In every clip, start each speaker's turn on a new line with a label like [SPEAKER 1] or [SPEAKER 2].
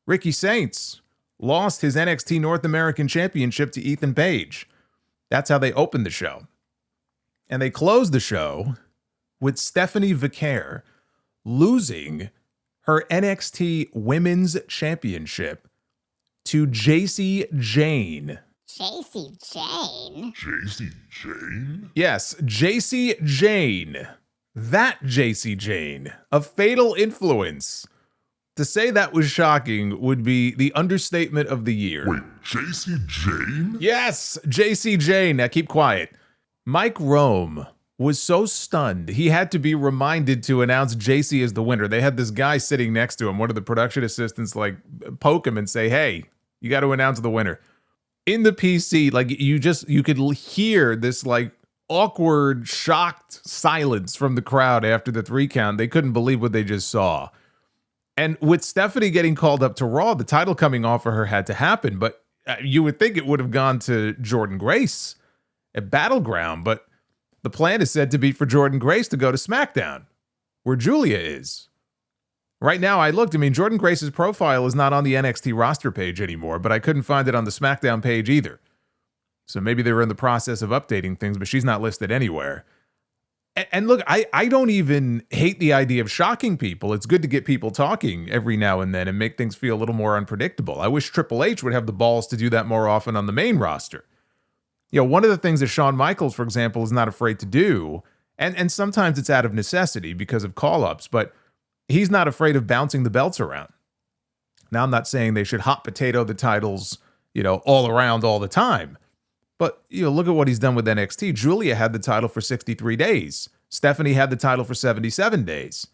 [SPEAKER 1] Ricky Saints lost his NXT North American Championship to Ethan Page. That's how they opened the show. And they closed the show with Stephanie Vaquer losing her NXT Women's Championship to Jacy Jayne.
[SPEAKER 2] Jacy Jayne?
[SPEAKER 3] Jacy Jayne?
[SPEAKER 1] Yes, Jacy Jayne. That Jacy Jayne of Fatal Influence. To say that was shocking would be the understatement of the year.
[SPEAKER 3] Wait, Jacy Jayne?
[SPEAKER 1] Yes, Jacy Jayne. Now keep quiet. Mike Rome was so stunned, he had to be reminded to announce Jacy as the winner. They had this guy sitting next to him, one of the production assistants, like poke him and say, hey, you got to announce the winner. In the PC, like you could hear this like awkward, shocked silence from the crowd after the 3 count. They couldn't believe what they just saw. And with Stephanie getting called up to Raw, the title coming off of her had to happen. But you would think it would have gone to Jordynne Grace at Battleground. But the plan is said to be for Jordynne Grace to go to SmackDown, where Julia is. Right now, I looked. I mean, Jordynne Grace's profile is not on the NXT roster page anymore, but I couldn't find it on the SmackDown page either. So maybe they were in the process of updating things, but she's not listed anywhere. And look, I don't even hate the idea of shocking people. It's good to get people talking every now and then and make things feel a little more unpredictable. I wish Triple H would have the balls to do that more often on the main roster. You know, one of the things that Shawn Michaels, for example, is not afraid to do, and sometimes it's out of necessity because of call-ups, but he's not afraid of bouncing the belts around. Now, I'm not saying they should hot potato the titles, all around all the time. But, look at what he's done with NXT. Julia had the title for 63 days. Stephanie had the title for 77 days.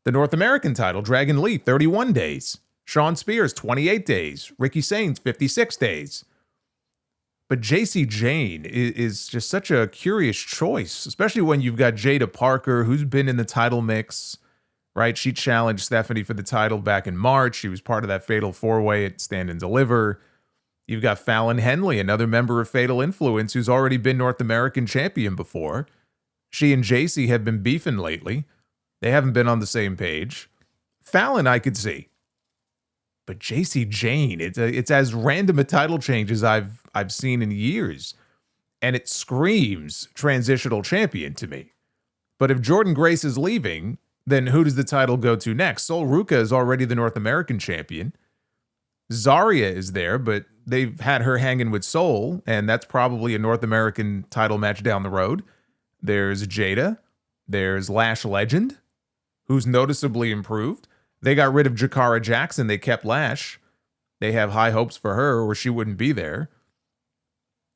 [SPEAKER 1] The North American title, Dragon Lee, 31 days. Shawn Spears, 28 days. Ricky Saints, 56 days. But Jacy Jayne is just such a curious choice, especially when you've got Jada Parker, who's been in the title mix, right? She challenged Stephanie for the title back in March. She was part of that Fatal 4-Way at Stand and Deliver. You've got Fallon Henley, another member of Fatal Influence, who's already been North American champion before. She and Jacy have been beefing lately. They haven't been on the same page. Fallon, I could see. But Jacy Jayne, it's as random a title change as I've seen in years. And it screams transitional champion to me. But if Jordynne Grace is leaving, then who does the title go to next? Sol Ruca is already the North American champion. Zarya is there, but they've had her hanging with Sol, and that's probably a North American title match down the road. There's Jada. There's Lash Legend, who's noticeably improved. They got rid of Jakara Jackson. They kept Lash. They have high hopes for her, or she wouldn't be there.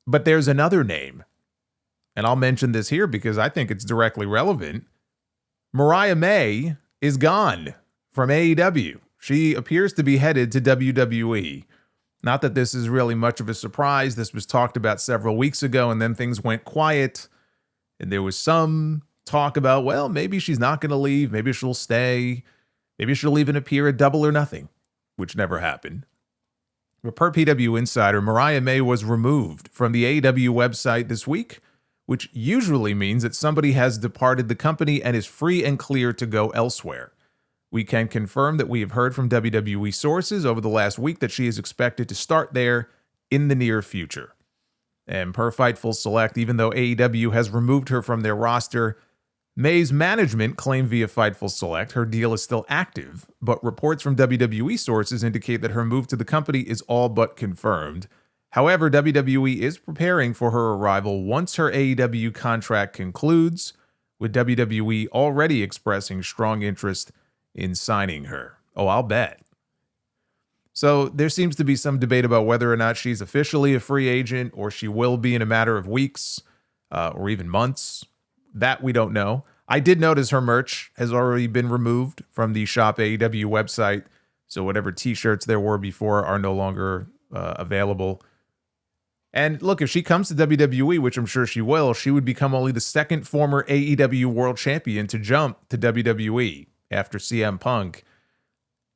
[SPEAKER 1] But there's another name, and I'll mention this here because I think it's directly relevant. Mariah May is gone from AEW. She appears to be headed to WWE. Not that this is really much of a surprise. This was talked about several weeks ago, and then things went quiet. And there was some talk about, well, maybe she's not going to leave. Maybe she'll stay. Maybe she'll even appear at Double or Nothing, which never happened. But per PW Insider, Mariah May was removed from the AEW website this week, which usually means that somebody has departed the company and is free and clear to go elsewhere. We can confirm that we have heard from WWE sources over the last week that she is expected to start there in the near future. And per Fightful Select, even though AEW has removed her from their roster, May's management claimed via Fightful Select her deal is still active, but reports from WWE sources indicate that her move to the company is all but confirmed. However, WWE is preparing for her arrival once her AEW contract concludes, with WWE already expressing strong interest in signing her. Oh, I'll bet. So there seems to be some debate about whether or not she's officially a free agent or she will be in a matter of weeks or even months. That we don't know. I did notice her merch has already been removed from the Shop AEW website. So whatever t-shirts there were before are no longer available. And look, if she comes to WWE, which I'm sure she will, she would become only the second former AEW world champion to jump to WWE after CM Punk.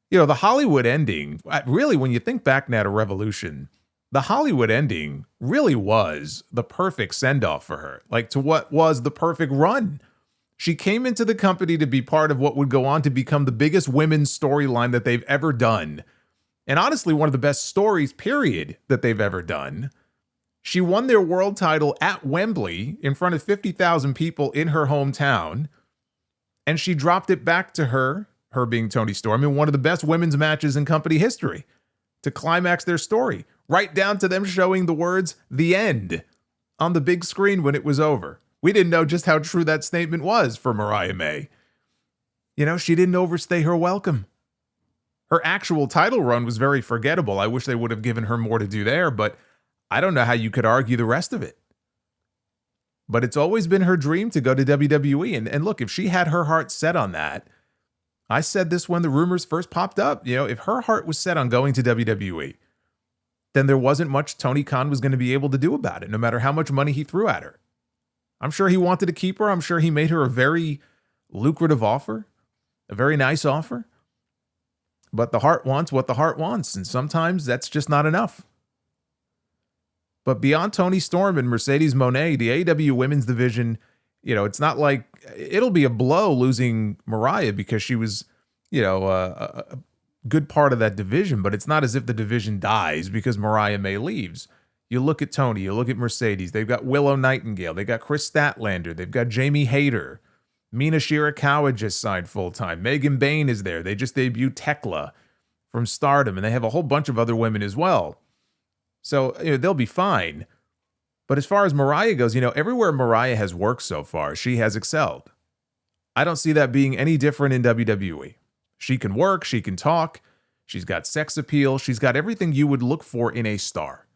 [SPEAKER 1] The Hollywood ending, really, when you think back now to Revolution, the Hollywood ending really was the perfect send-off for her, like to what was the perfect run. She came into the company to be part of what would go on to become the biggest women's storyline that they've ever done. and honestly, one of the best stories, period, that they've ever done. She won their world title at Wembley in front of 50,000 people in her hometown, and she dropped it back to her being Toni Storm, in one of the best women's matches in company history to climax their story, right down to them showing the words, "The End," on the big screen when it was over. We didn't know just how true that statement was for Mariah May. You know, she didn't overstay her welcome. Her actual title run was very forgettable. I wish they would have given her more to do there, but I don't know how you could argue the rest of it. But it's always been her dream to go to WWE. And look, if she had her heart set on that, I said this when the rumors first popped up, you know, if her heart was set on going to WWE, then there wasn't much Tony Khan was going to be able to do about it, no matter how much money he threw at her. I'm sure he wanted to keep her. I'm sure he made her a very lucrative offer, a very nice offer. But the heart wants what the heart wants, and sometimes that's just not enough. But beyond Toni Storm and Mercedes Moné, the AEW women's division, you know, it's not like it'll be a blow losing Mariah because she was, you know, a good part of that division, but it's not as if the division dies because Mariah May leaves. You look at Toni, you look at Mercedes, they've got Willow Nightingale, they've got Chris Statlander, they've got Jamie Hayter, Mina Shirakawa just signed full-time, Megan Bayne is there, they just debuted Tekla from Stardom, and they have a whole bunch of other women as well. So, you know, they'll be fine. But as far as Mariah goes, you know, everywhere Mariah has worked so far, she has excelled. I don't see that being any different in WWE. She can work, she can talk, she's got sex appeal, she's got everything you would look for in a star.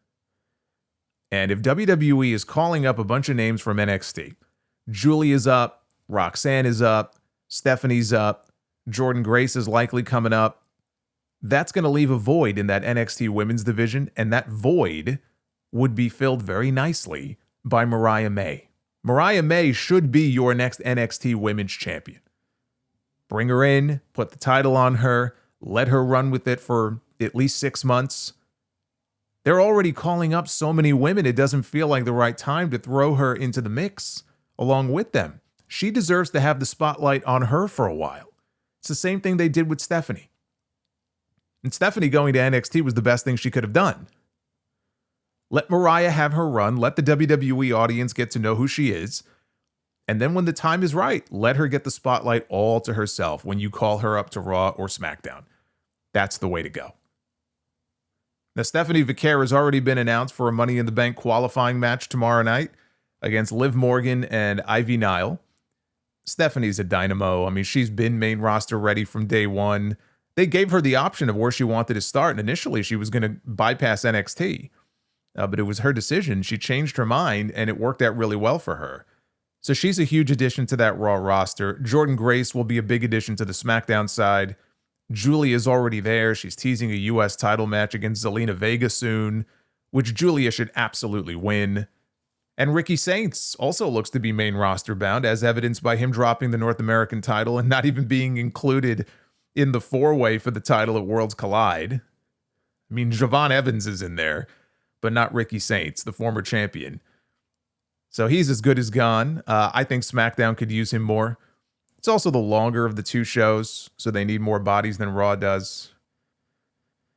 [SPEAKER 1] And if WWE is calling up a bunch of names from NXT, Julia's up, Roxanne is up, Stephanie's up, Jordynne Grace is likely coming up, that's going to leave a void in that NXT women's division, and that void would be filled very nicely by Mariah May. Mariah May should be your next NXT women's champion. Bring her in, put the title on her, let her run with it for at least 6 months. They're already calling up so many women, it doesn't feel like the right time to throw her into the mix along with them. She deserves to have the spotlight on her for a while. It's the same thing they did with Stephanie. And Stephanie going to NXT was the best thing she could have done. Let Mariah have her run. Let the WWE audience get to know who she is. And then when the time is right, let her get the spotlight all to herself when you call her up to Raw or SmackDown. That's the way to go. Now, Stephanie Vaquer has already been announced for a Money in the Bank qualifying match tomorrow night against Liv Morgan and Ivy Nile. Stephanie's a dynamo. I mean, she's been main roster ready from day one. They gave her the option of where she wanted to start, and initially she was going to bypass NXT. But it was her decision. She changed her mind, and it worked out really well for her. So she's a huge addition to that Raw roster. Jordynne Grace will be a big addition to the SmackDown side. Julia is already there. She's teasing a U.S. title match against Zelina Vega soon, which Julia should absolutely win. And Ricky Saints also looks to be main roster bound, as evidenced by him dropping the North American title and not even being included in the four-way for the title at Worlds Collide. I mean, Javon Evans is in there, but not Ricky Saints, the former champion. So he's as good as gone. I think SmackDown could use him more. It's also the longer of the two shows, so they need more bodies than Raw does.